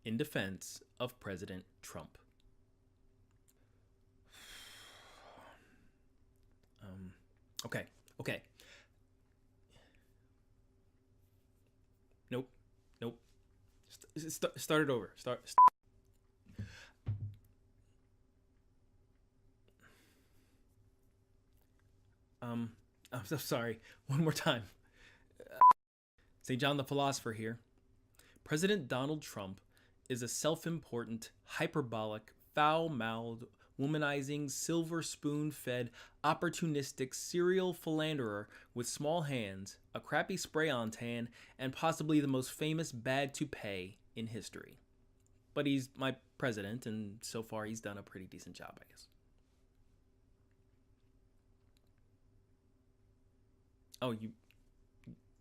in defense of President Trump. Okay. Nope. Start it over. I'm so sorry. One more time. St. John the Philosopher here. President Donald Trump is a self-important, hyperbolic, foul-mouthed, womanizing, silver spoon-fed, opportunistic serial philanderer with small hands, a crappy spray-on tan, and possibly the most famous bad toupee in history. But he's my president, and so far he's done a pretty decent job, I guess. Oh,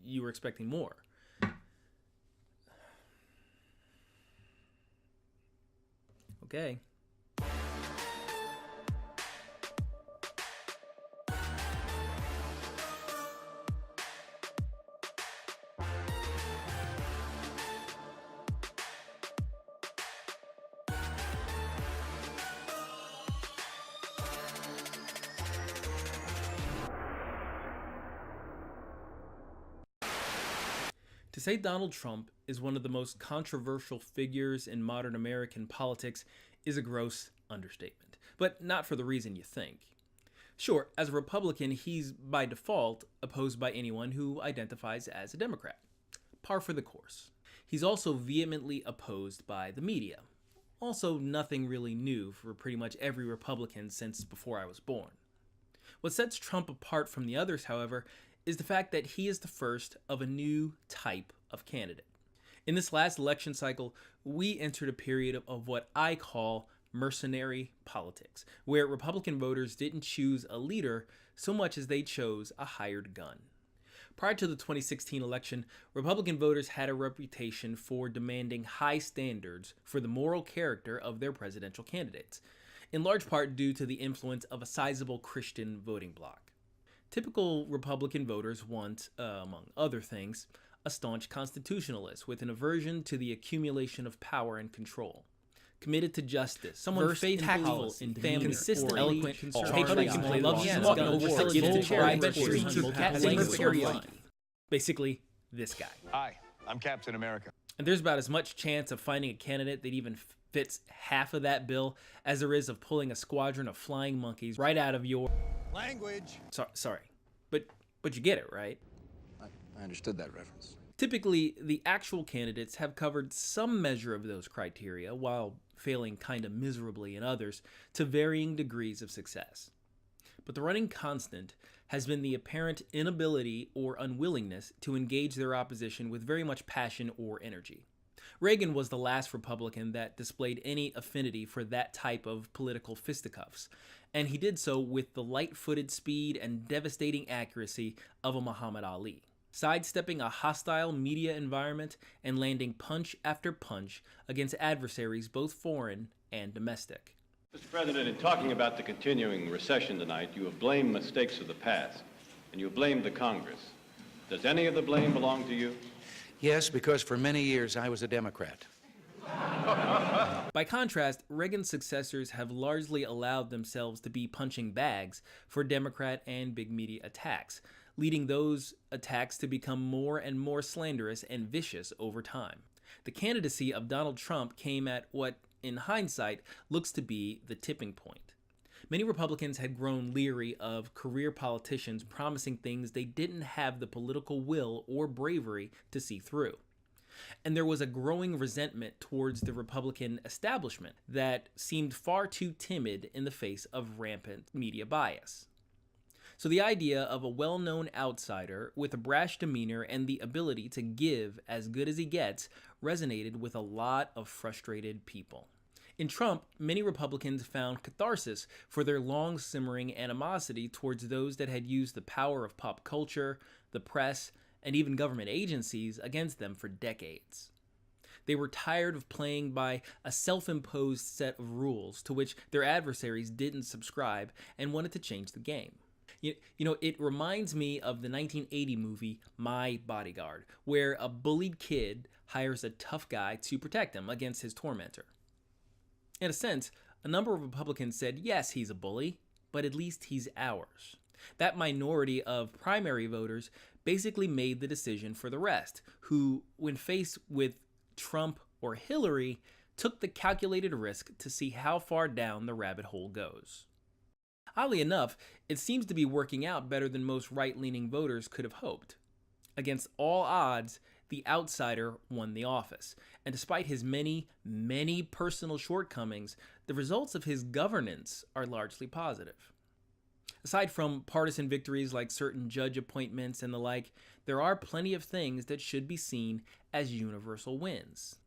you were expecting more. Okay. To say Donald Trump is one of the most controversial figures in modern American politics is a gross understatement, but not for the reason you think. Sure, as a Republican, he's by default opposed by anyone who identifies as a Democrat. Par for the course. He's also vehemently opposed by the media. Also, nothing really new for pretty much every Republican since before I was born. What sets Trump apart from the others, however, is the fact that he is the first of a new type of candidate. In this last election cycle, we entered a period of what I call mercenary politics, where Republican voters didn't choose a leader so much as they chose a hired gun. Prior to the 2016 election, Republican voters had a reputation for demanding high standards for the moral character of their presidential candidates, in large part due to the influence of a sizable Christian voting bloc. Typical Republican voters want, among other things, a staunch constitutionalist with an aversion to the accumulation of power and control, committed to justice, someone faithful in family, consistently eloquent, patriotic, loves his guns, basically this guy. Hi, I'm Captain America. And there's about as much chance of finding a candidate that even fits half of that bill as there is of pulling a squadron of flying monkeys right out of your Language. Sorry, but you get it, right? I understood that reference. Typically, the actual candidates have covered some measure of those criteria, while failing kind of miserably in others, to varying degrees of success. But the running constant has been the apparent inability or unwillingness to engage their opposition with very much passion or energy. Reagan was the last Republican that displayed any affinity for that type of political fisticuffs, and he did so with the light-footed speed and devastating accuracy of a Muhammad Ali, sidestepping a hostile media environment and landing punch after punch against adversaries both foreign and domestic. Mr. President, in talking about the continuing recession tonight, you have blamed mistakes of the past, and you have blamed the Congress. Does any of the blame belong to you? Yes, because for many years I was a Democrat. By contrast, Reagan's successors have largely allowed themselves to be punching bags for Democrat and big media attacks, leading those attacks to become more and more slanderous and vicious over time. The candidacy of Donald Trump came at what, in hindsight, looks to be the tipping point. Many Republicans had grown leery of career politicians promising things they didn't have the political will or bravery to see through. And there was a growing resentment towards the Republican establishment that seemed far too timid in the face of rampant media bias. So the idea of a well-known outsider with a brash demeanor and the ability to give as good as he gets resonated with a lot of frustrated people. In Trump, many Republicans found catharsis for their long-simmering animosity towards those that had used the power of pop culture, the press, and even government agencies against them for decades. They were tired of playing by a self-imposed set of rules to which their adversaries didn't subscribe and wanted to change the game. You know, it reminds me of the 1980 movie My Bodyguard, where a bullied kid hires a tough guy to protect him against his tormentor. In a sense, a number of Republicans said, yes, he's a bully, but at least he's ours. That minority of primary voters basically made the decision for the rest, who, when faced with Trump or Hillary, took the calculated risk to see how far down the rabbit hole goes. Oddly enough, it seems to be working out better than most right-leaning voters could have hoped. Against all odds, the outsider won the office, and despite his many, many personal shortcomings, the results of his governance are largely positive. Aside from partisan victories like certain judge appointments and the like, there are plenty of things that should be seen as universal wins.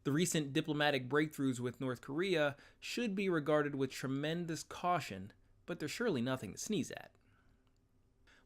The recent diplomatic breakthroughs with North Korea should be regarded with tremendous caution, but they're surely nothing to sneeze at.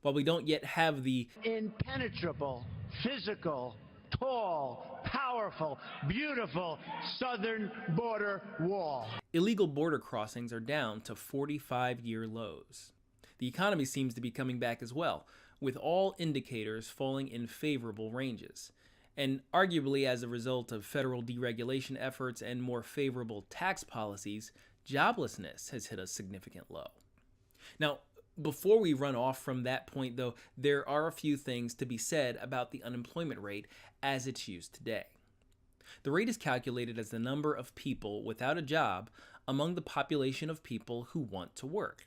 While we don't yet have the impenetrable, physical, tall, powerful, beautiful southern border wall, illegal border crossings are down to 45-year lows. The economy seems to be coming back as well, with all indicators falling in favorable ranges. And arguably as a result of federal deregulation efforts and more favorable tax policies, joblessness has hit a significant low. Now, before we run off from that point, though, there are a few things to be said about the unemployment rate as it's used today. The rate is calculated as the number of people without a job among the population of people who want to work.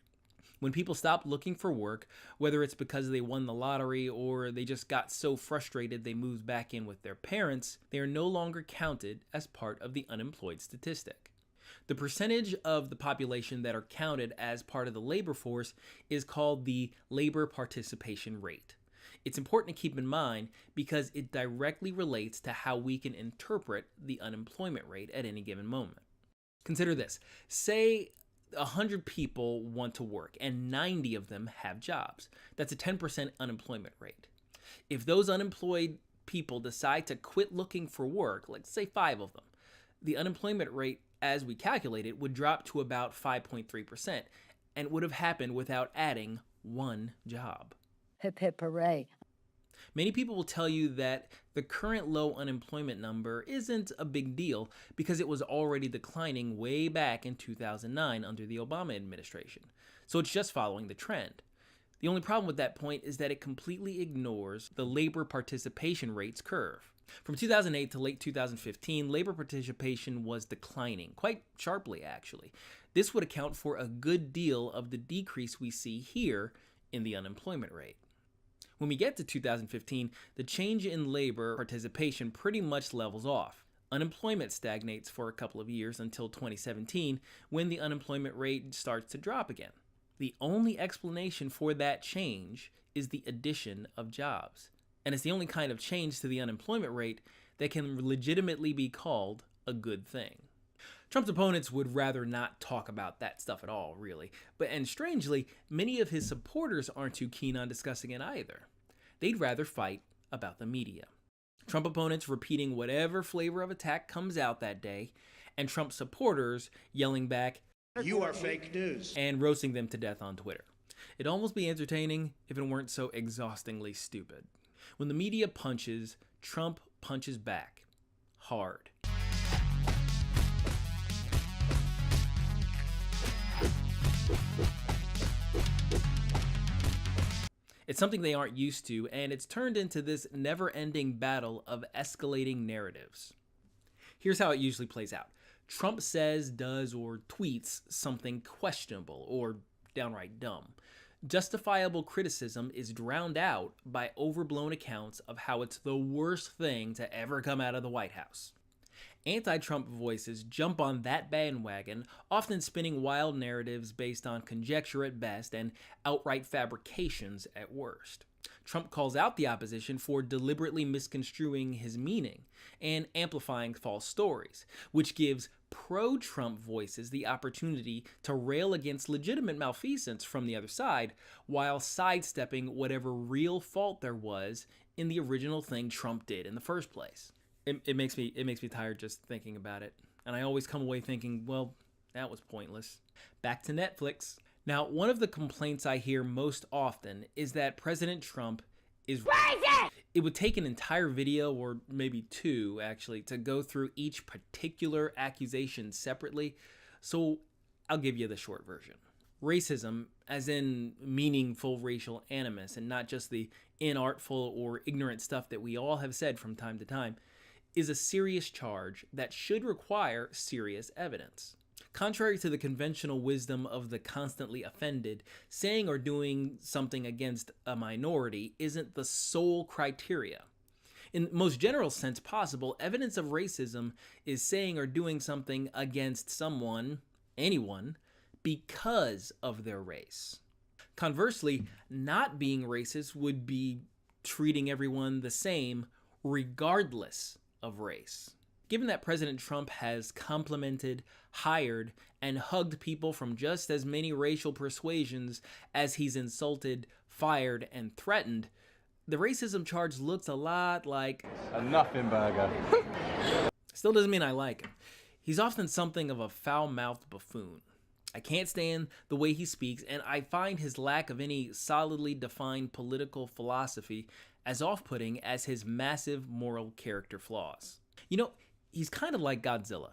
When people stop looking for work, whether it's because they won the lottery or they just got so frustrated they moved back in with their parents, they are no longer counted as part of the unemployed statistic. The percentage of the population that are counted as part of the labor force is called the labor participation rate. It's important to keep in mind because it directly relates to how we can interpret the unemployment rate at any given moment. Consider this. Say 100 people want to work and 90 of them have jobs. That's a 10% unemployment rate. If those unemployed people decide to quit looking for work, let's say 5 of them, the unemployment rate as we calculate it would drop to about 5.3% and would have happened without adding one job. Hip hip hooray. Many people will tell you that the current low unemployment number isn't a big deal because it was already declining way back in 2009 under the Obama administration, so it's just following the trend. The only problem with that point is that it completely ignores the labor participation rates curve. From 2008 to late 2015, labor participation was declining, quite sharply actually. This would account for a good deal of the decrease we see here in the unemployment rate. When we get to 2015, the change in labor participation pretty much levels off. Unemployment stagnates for a couple of years until 2017, when the unemployment rate starts to drop again. The only explanation for that change is the addition of jobs. And it's the only kind of change to the unemployment rate that can legitimately be called a good thing. Trump's opponents would rather not talk about that stuff at all, really. And strangely, many of his supporters aren't too keen on discussing it either. They'd rather fight about the media. Trump opponents repeating whatever flavor of attack comes out that day, and Trump supporters yelling back, you are fake news, and roasting them to death on Twitter. It'd almost be entertaining if it weren't so exhaustingly stupid. When the media punches, Trump punches back. Hard. It's something they aren't used to, and it's turned into this never-ending battle of escalating narratives. Here's how it usually plays out. Trump says, does, or tweets something questionable or downright dumb. Justifiable criticism is drowned out by overblown accounts of how it's the worst thing to ever come out of the White House. Anti-Trump voices jump on that bandwagon, often spinning wild narratives based on conjecture at best and outright fabrications at worst. Trump calls out the opposition for deliberately misconstruing his meaning and amplifying false stories, which gives pro-Trump voices the opportunity to rail against legitimate malfeasance from the other side while sidestepping whatever real fault there was in the original thing Trump did in the first place. It makes me tired just thinking about it. And I always come away thinking, well, that was pointless. Back to Netflix. Now, one of the complaints I hear most often is that President Trump is It would take an entire video, or maybe two actually, to go through each particular accusation separately, so I'll give you the short version. Racism, as in meaningful racial animus, and not just the inartful or ignorant stuff that we all have said from time to time, is a serious charge that should require serious evidence. Contrary to the conventional wisdom of the constantly offended, saying or doing something against a minority isn't the sole criteria. In the most general sense possible, evidence of racism is saying or doing something against someone, anyone, because of their race. Conversely, not being racist would be treating everyone the same regardless of race. Given that President Trump has complimented, hired, and hugged people from just as many racial persuasions as he's insulted, fired, and threatened, the racism charge looks a lot like a nothing burger. Still doesn't mean I like him. He's often something of a foul-mouthed buffoon. I can't stand the way he speaks, and I find his lack of any solidly defined political philosophy as off-putting as his massive moral character flaws. You know, he's kind of like Godzilla.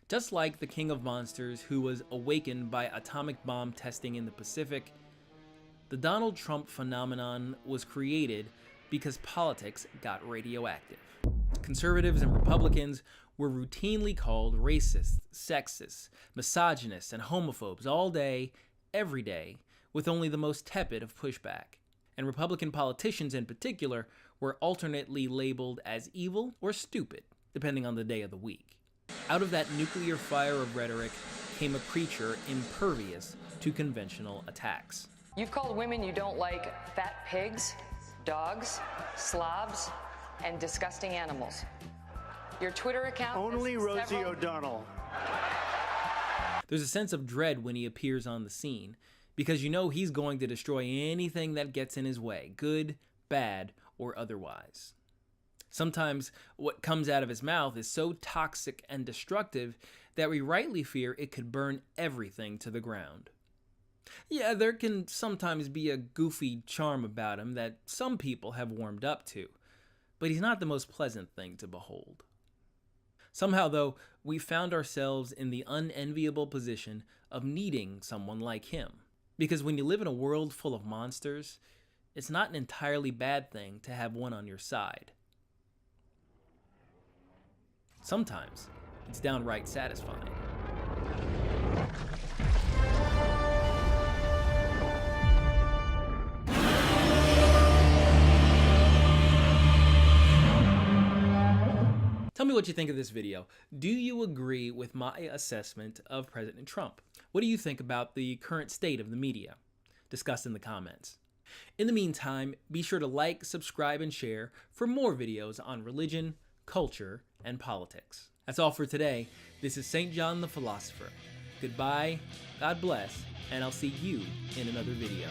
Just like the king of monsters who was awakened by atomic bomb testing in the Pacific, the Donald Trump phenomenon was created because politics got radioactive. Conservatives and Republicans were routinely called racist, sexist, misogynist, and homophobes all day, every day, with only the most tepid of pushback. And Republican politicians in particular were alternately labeled as evil or stupid, depending on the day of the week. Out of that nuclear fire of rhetoric came a creature impervious to conventional attacks. You've called women you don't like fat pigs, dogs, slobs, and disgusting animals. Your Twitter account... Only Rosie O'Donnell. There's a sense of dread when he appears on the scene, because you know he's going to destroy anything that gets in his way, good, bad, or otherwise. Sometimes what comes out of his mouth is so toxic and destructive that we rightly fear it could burn everything to the ground. Yeah, there can sometimes be a goofy charm about him that some people have warmed up to, but he's not the most pleasant thing to behold. Somehow, though, we found ourselves in the unenviable position of needing someone like him. Because when you live in a world full of monsters, it's not an entirely bad thing to have one on your side. Sometimes, it's downright satisfying. Tell me what you think of this video. Do you agree with my assessment of President Trump? What do you think about the current state of the media? Discuss in the comments. In the meantime, be sure to like, subscribe, and share for more videos on religion, culture, and politics. That's all for today. This is St. John the Philosopher. Goodbye, God bless, and I'll see you in another video.